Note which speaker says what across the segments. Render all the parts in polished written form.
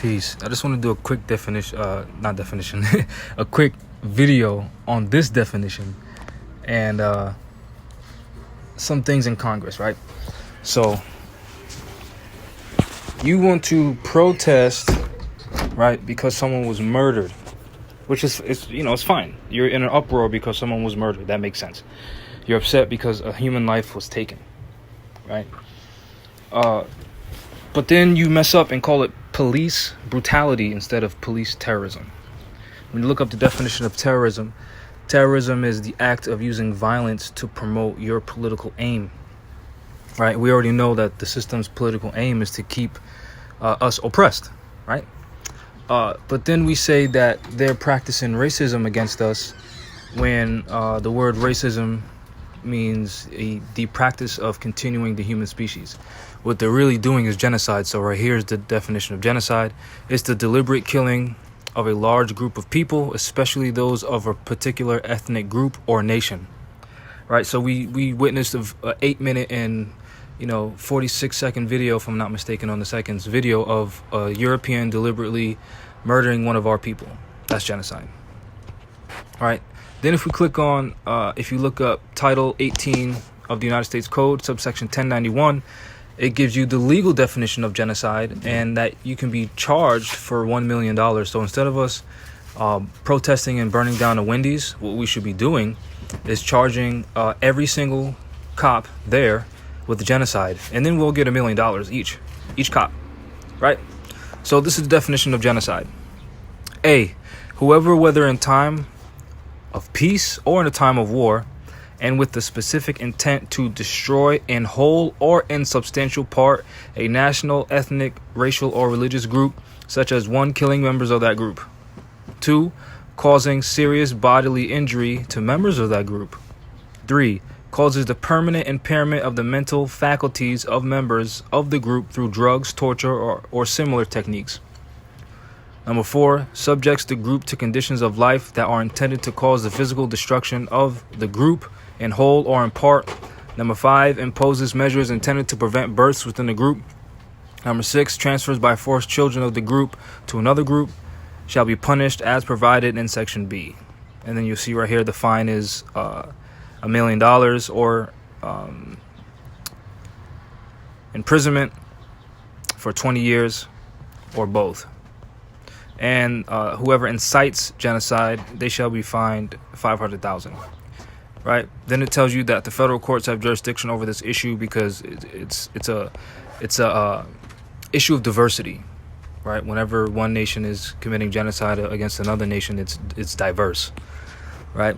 Speaker 1: Peace. I just want to do a quick definition, not definition, a quick video on this definition and some things in Congress, right? So you want to protest, right, because someone was murdered, which is, it's fine. You're in an uproar because someone was murdered. That makes sense. You're upset because a human life was taken, right? But then you mess up and call it police brutality instead of police terrorism. When you look up the definition of terrorism, terrorism is the act of using violence to promote your political aim, right? We already know that the system's political aim is to keep us oppressed, right? But then we say that they're practicing racism against us when the word racism means the practice of continuing the human species. What they're really doing is genocide. So right here's the definition of genocide. It's the deliberate killing of a large group of people, especially those of a particular ethnic group or nation, right? So we witnessed a 8-minute and 46-second video, if I'm not mistaken, on the seconds video of a European deliberately murdering one of our people. That's genocide, right? Then if we click on, if you look up Title 18 of the United States Code, subsection 1091, it gives you the legal definition of genocide and that you can be charged for $1 million. So instead of us protesting and burning down a Wendy's, what we should be doing is charging every single cop there with the genocide. And then we'll get $1 million each cop, right? So this is the definition of genocide. A, whoever, whether in time of peace or in a time of war, and with the specific intent to destroy in whole or in substantial part a national, ethnic, racial, or religious group, such as 1, killing members of that group. 2, causing serious bodily injury to members of that group. 3, causes the permanent impairment of the mental faculties of members of the group through drugs, torture, or similar techniques. 4, subjects the group to conditions of life that are intended to cause the physical destruction of the group in whole or in part. 5, imposes measures intended to prevent births within the group. 6, transfers by force children of the group to another group shall be punished as provided in Section B. And then you'll see right here the fine is $1 million or imprisonment for 20 years or both. And whoever incites genocide, they shall be fined $500,000. Right? Then it tells you that the federal courts have jurisdiction over this issue because it's a issue of diversity, right? Whenever one nation is committing genocide against another nation, it's diverse, right?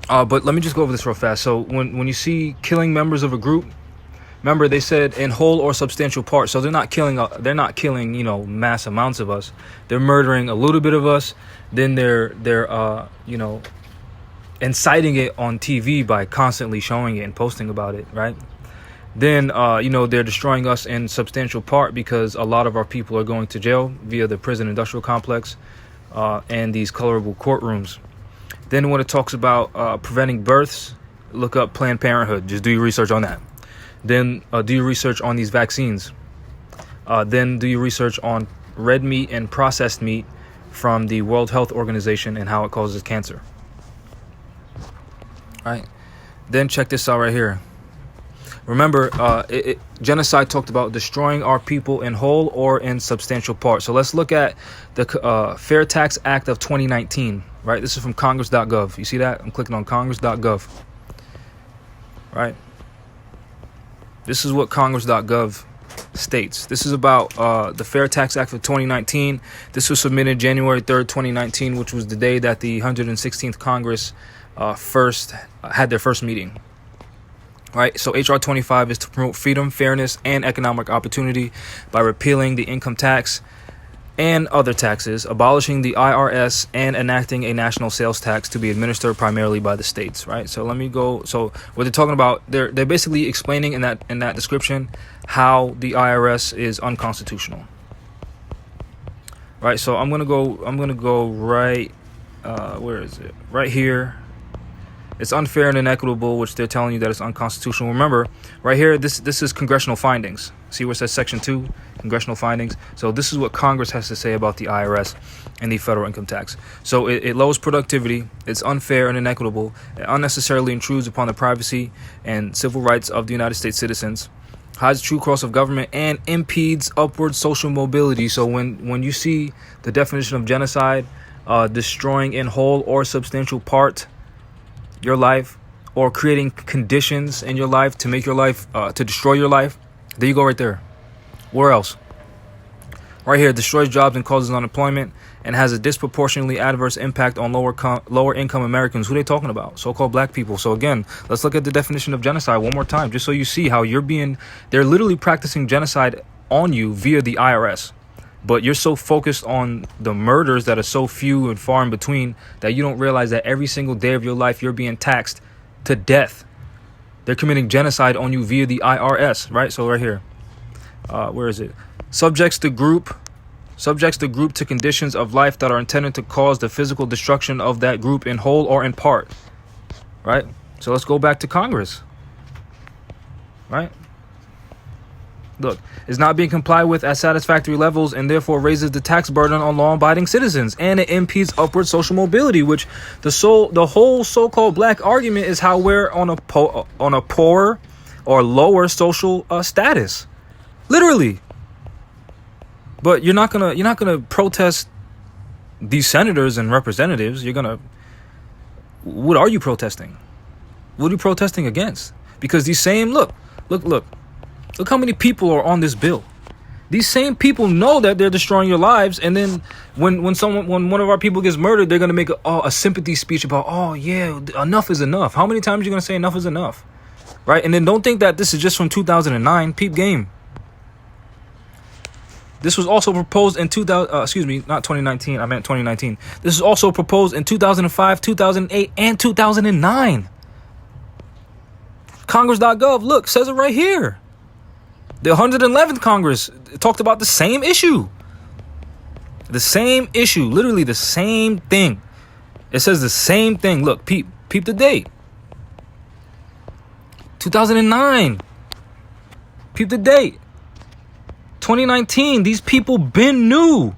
Speaker 1: But let me just go over this real fast. So when you see killing members of a group, remember they said in whole or substantial part. So they're not killing mass amounts of us. They're murdering a little bit of us. Then they're inciting it on TV by constantly showing it and posting about it, right? Then they're destroying us in substantial part because a lot of our people are going to jail via the prison industrial complex and these colorable courtrooms. Then when it talks about preventing births, look up Planned Parenthood. Just do your research on that. Then do your research on these vaccines. Then do your research on red meat and processed meat from the World Health Organization and how it causes cancer. Right? Then check this out right here. Remember, genocide talked about destroying our people in whole or in substantial part. So let's look at the Fair Tax Act of 2019. Right? This is from congress.gov. You see that? I'm clicking on congress.gov. Right? This is what congress.gov states. This is about the Fair Tax Act of 2019. This was submitted January 3rd, 2019, which was the day that the 116th Congress first had their first meeting. Right? So HR 25 is to promote freedom, fairness, and economic opportunity by repealing the income tax and other taxes, abolishing the IRS, and enacting a national sales tax to be administered primarily by the states. Right? So let me go. So what they're talking about, they're basically explaining in that description how the IRS is unconstitutional. Right? So I'm gonna go right. Where is it? Right here. It's unfair and inequitable, which they're telling you that it's unconstitutional. Remember, right here, this is congressional findings. See where it says Section 2, congressional findings? So this is what Congress has to say about the IRS and the federal income tax. So it lowers productivity, it's unfair and inequitable, it unnecessarily intrudes upon the privacy and civil rights of the United States citizens, hides the true cost of government, and impedes upward social mobility. So when you see the definition of genocide, destroying in whole or substantial part your life, or creating conditions in your life to make your life, to destroy your life, there you go right there. Where else? Right here, destroys jobs and causes unemployment and has a disproportionately adverse impact on lower income Americans. Who are they talking about? So-called black people. So again, let's look at the definition of genocide one more time, just so you see how they're literally practicing genocide on you via the IRS. But you're so focused on the murders that are so few and far in between that you don't realize that every single day of your life you're being taxed to death. They're committing genocide on you via the IRS, right? So right here, where is it? Subjects the group to conditions of life that are intended to cause the physical destruction of that group in whole or in part, right? So let's go back to Congress, right? Look, is not being complied with at satisfactory levels and therefore raises the tax burden on law-abiding citizens, and it impedes upward social mobility, which the whole so-called black argument is how we're on a poorer or lower social status, literally. But you're not gonna protest these senators and representatives. What are you protesting? What are you protesting against? Because these same look how many people are on this bill. These same people know that they're destroying your lives, and then when one of our people gets murdered, they're gonna make a sympathy speech about, oh yeah, enough is enough. How many times are you gonna say enough is enough, right? And then don't think that this is just from 2009. Peep game. This was also proposed in 2019. I meant 2019. This is also proposed in 2005, 2008, and 2009. Congress.gov, look, says it right here. The 111th Congress talked about the same issue. The same issue, literally the same thing. It says the same thing. Look, peep the date. 2009. Peep the date. 2019. These people been new.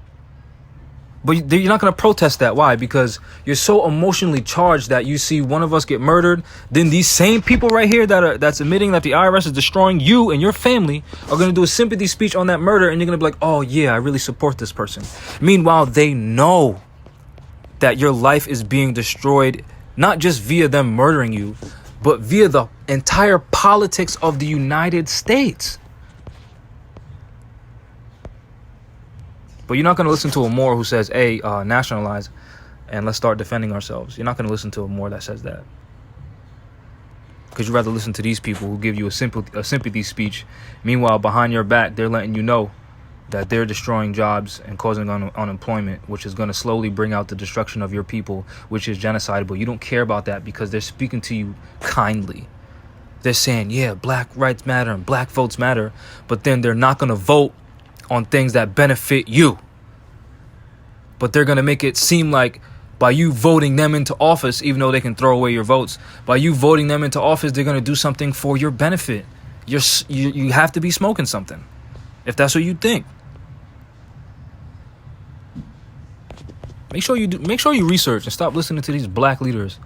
Speaker 1: But you're not going to protest that. Why? Because you're so emotionally charged that you see one of us get murdered. Then these same people right here that's admitting that the IRS is destroying you and your family are going to do a sympathy speech on that murder. And you're going to be like, oh, yeah, I really support this person. Meanwhile, they know that your life is being destroyed, not just via them murdering you, but via the entire politics of the United States. But you're not going to listen to a Moor who says, hey, nationalize and let's start defending ourselves. You're not going to listen to a Moor that says that. Because you'd rather listen to these people who give you a sympathy speech. Meanwhile, behind your back, they're letting you know that they're destroying jobs and causing unemployment, which is going to slowly bring out the destruction of your people, which is genocide. But you don't care about that because they're speaking to you kindly. They're saying, yeah, black rights matter and black votes matter. But then they're not going to vote on things that benefit you. But they're going to make it seem like by you voting them into office, even though they can throw away your votes, by you voting them into office, they're going to do something for your benefit. You have to be smoking something if that's what you think. Make sure you research and stop listening to these black leaders.